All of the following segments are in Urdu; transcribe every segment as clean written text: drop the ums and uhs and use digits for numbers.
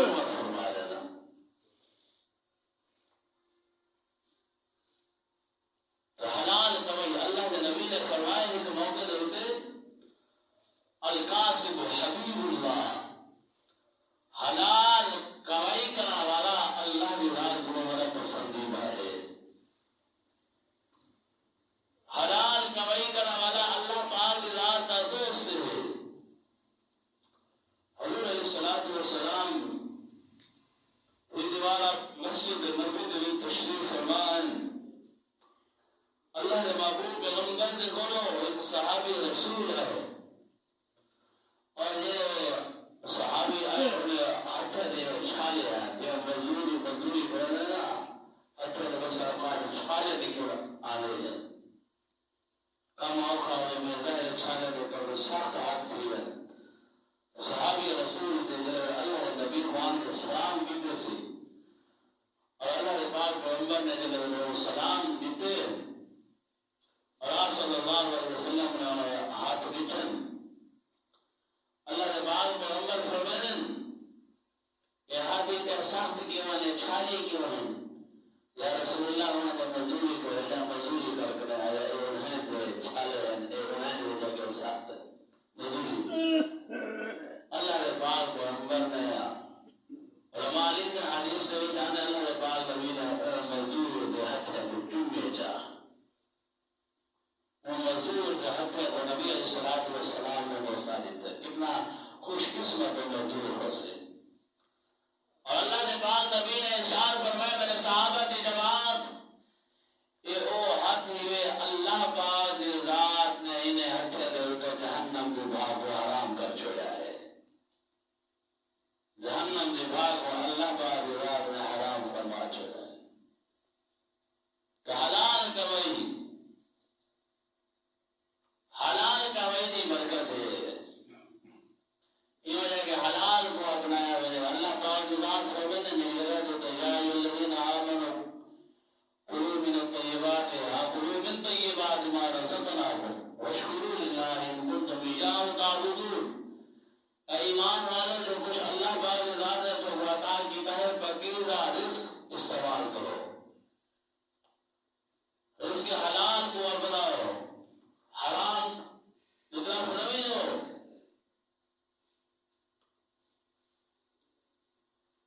مت فرما دینا. تو حلال کمائی اللہ کے نبی نے فرمایا ہے کہ موقع دیتے القاسب حبیب اللہ، حلال کمائی کرنے والا اللہ کی رات کو بڑا پسندیدہ ہے. حلال کمائی کرنے والا اللہ پاک کی ذات کا دوست ہے. حضور علیہ الصلوۃ والسلام دوبارہ مسجد نبوی میں تشریف فرمان. اللہ کے محبوب پیغمبر کے کونوں ایک صحابی رسول ہے اور یہ صحابی آئے انہیں ہاتھ دے چھالے ہیں مزدوری کرنے نا ہاتھ دے بس آباد چھالے دے کے آنے ہیں کم آوکھا ہوئے میں ظاہر چھالے دے کر سخت ہاتھ دیئے. صحابی رسول دے اللہ کے نبی خوان کے سلام دیتے سی اور اللہ کے پاک پیغمبر نے جب سلام دیتے اور آپ صلی اللہ علیہ وسلم نے انہیں ہاتھ دیٹھن. اللہ کے پاک پیغمبر فرمائن کہ ہاتھی کے سخت کی مانے چھالی کی مانے یا رسول اللہ انہیں جب مزدوری کو یا مزدوری کر کے آیا انہیں دے چھالے انہیں دے جگہ سخت مزدوری. اللہ کے پاک پیغمبر نے رمالی کے حدیث سے جانے اللہ کے پاک نبی نے مزدور دے ہاتھ ہے تو کیوں بیچا وہ مزدور کے حق ہے وہ نبی علیہ الصلوۃ والسلام نے موسیٰ دیتا ہے. کتنا خوش قسمت و مزدور ہو سے. اور اللہ نے پاک نبی نے ارشاد فرمایا میرے صحابہ کی جماعت کہ او حق ہوئے اللہ پاک کی ذات نے انہیں ہتھے دے کر جہنم کے بھاگ کو حرام کر چھوڑا ہے. جہنم کے بھاگ کو اللہ پاک کی ذات نے حرام فرما چھوڑا ہے. کہ حلال کمائی حلال کمائی کی برکت ہے. یہ وجہ کہ حلال کو اپنایا ہوئے اللہ پاک کی ذات فرماتے نہیں لگا تو یا ایھا الذین آمنوا کلوا من الطیبات کلوا من طیبات ما رزقناکم واشکروا للہ ان کنتم ایاہ تعبدون. ایمان والوں جو کچھ اللہ پاک کی ذات ہے تو وہ عطا کیتا ہے پاکیزہ رزق استعمال کرو. رزق حلال کو بناؤ حرام جتنا فنوی ہو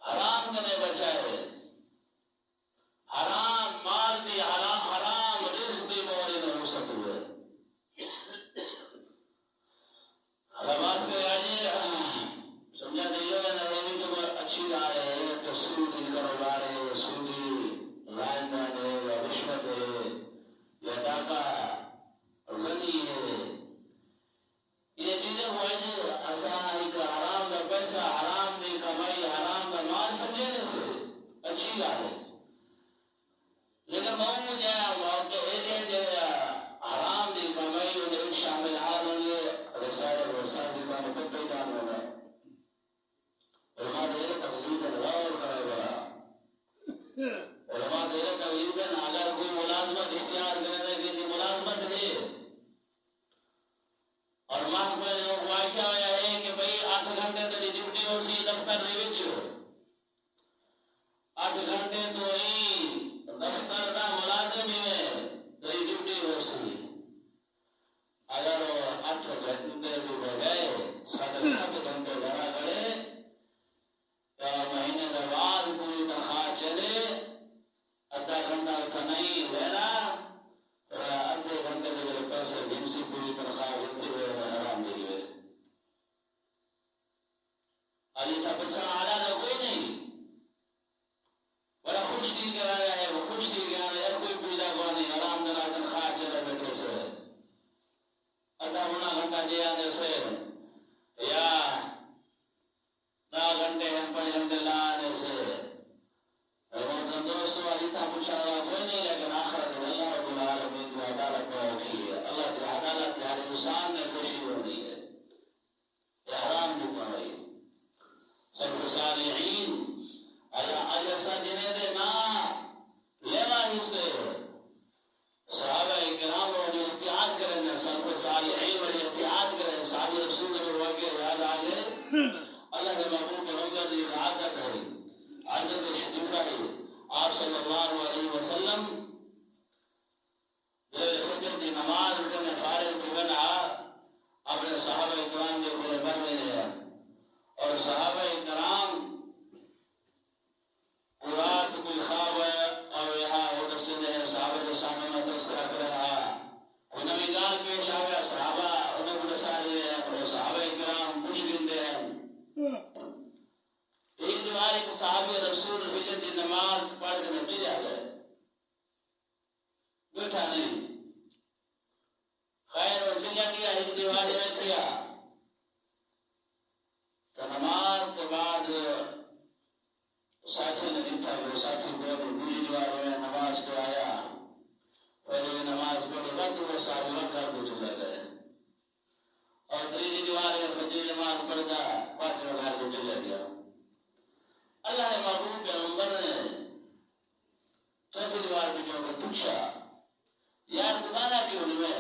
حرام کرنے بچائے. حرام مال دی حرام رزق دی مورد ہو سکتے ہوئے. بات کرے آجیے سمجھا دیئے نویمی تو اچھی لا رہے ہیں تو سود ان کا لا رہے ہیں سودی لائن دان ہے یا رشوت ہے یا ڈاکہ زنی ہے. یہ چیزیں ہوئے جو آسان ایک حرام کا پیسہ حرام کی کمائی حرام کا مال سمجھنے سے اچھی لا رہے. لیکن مہوں جائے موقع ایجے جائے حرام کی کمائی انہیں شامل حال ہوئے رسالہ رساسی کا مقدر جان ہوگا. علماء دیر تقلیدن غور کرے برا. علماء دیر تقلیدن اگر کوئی ملازمت اختیار کرنے کی ملازمت ہے اور محکمہ نے واقعہ ہوا ہے کہ بھئی 8 گھنٹے تری ڈیوٹی ہو سی دفتر دے وچ 8 گھنٹے تو ہی دفتر دا ملازم ہے تری ڈیوٹی ہو سی. اگر 8 گھنٹے بھی ہو گئے 7 گھنٹے لگا کرے تو مہینے کے بعد پوری تنخواہ چلے. آدھا گھنٹہ کا نہیں لینا آدھے گھنٹے کے پیسے جنسی پوری تنخواہ دیتے ہوئے حرام دے ہوئے. علی کا بچہ آلہ تو کوئی نہیں بڑا خوش دی کے آیا ہے وہ خوش دی کے آیا ہے کوئی پیدا کو نہیں حرام دینا تنخواہ چلے بیٹھے سے آدھا گنا گھنٹہ جی آنے سے یا 10 گھنٹے 5 گھنٹے لانے سے دوستوں علی تھا پوچھا رہا کوئی نہیں لیکن آخرت اللہ رب العالمین کی عدالت میں ہوگی ہے. اللہ کی عدالت ہر انسان نے خوشی ہونی ہے. یہ حرام بھی پڑھائی سب صالحین ایسا جنہیں دے نا لیوا ہی سے صحابہ کرام نے احتیاط کریں سب صالحین نے احتیاط کریں صحابہ رسول کے واقعے یاد آ گئے. اللہ کے محبوب پیغمبر کی عادت صلی اللہ علیہ وسلم فجر کی نماز اٹھنے فارغ کے بنا اپنے صحابہ کرام کے پورے بن رہے ہیں اور صحابہ کرام رات کوئی خواب ہے اور یہاں وہ رسول ہے صحابہ کے سامنے میں تذکرہ کر رہا انہیں مثال پیش آ گیا صحابہ انہیں کو رسا رہے ہیں اور صحابہ کرام خوش گندے ہیں ایک دیوار ایک صحابی رسول فجر کی نماز پڑھ کے نتیجے آ گئے بیٹھا نہیں خیر اور دنیا کیا ایک دیوار میں کیا تو نماز کے بعد ساتھی نے دیکھا وہ ساتھی کو دوسری دیوار میں نماز سے آیا پہلے نماز پڑھے وقت وہ صاحب وقت کر کے چلے گئے اور تیسری دیوار میں فجر نماز پڑھتا پانچ وقت کے چلے گیا اللہ نے محبوب پیغمبر نے چوتھی دیوار پہ جو پوچھا یار تمہارا کیوں میں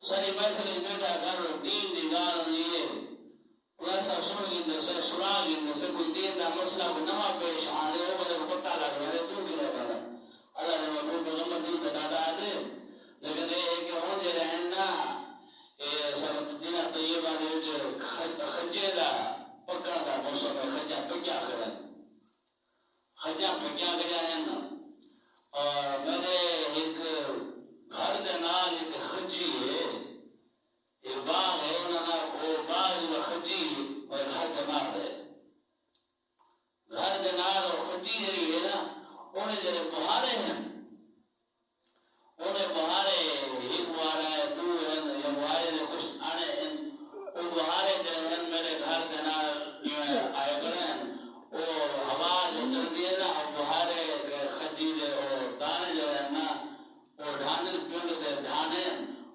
ساری محفل بیٹا کر دین دیوار لیے ویسا سن گئے سے سنا گئے سے کوئی دین کا مسئلہ کو نہ پیش آنے ہو بڑے پتا لگ رہے تو بھی رہتا ہے اللہ نے محبوب پیغمبر دین بتاتا ہے لیکن یہ کہ ہوں جو رہنا یہ سب دن طیبہ دے جو خجے دا پکڑ دا موسم ہے خجا پکیا کریں خجا پکیا گیا ہے نا اور میں نے ایک گھر کے نال ایک خجی ہے ایک باغ ہے انہوں نے وہ باغ میں خجی اور گھر کے نال ہے گھر کے نال اور خجی ہے نا انہیں جب بہارے ہیں انہیں بہارے ایک بہارا ہے دو ہے یا بہارے نے کچھ آنے ہیں وہ بہارے جو ہیں میرے گھر کے نال آئے کریں وہ ہوا جو چلتی ہے نا اور بہارے خجی دے اور دانے جو ہے نا وہ ڈھانے پیڑ دے دھانے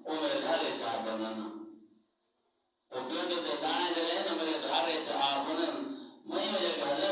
وہ میرے گھر چاہ بنانا وہ پیڑ دے دانے جو ہے نا میرے گھر چاہ بنن میں مجھے گھر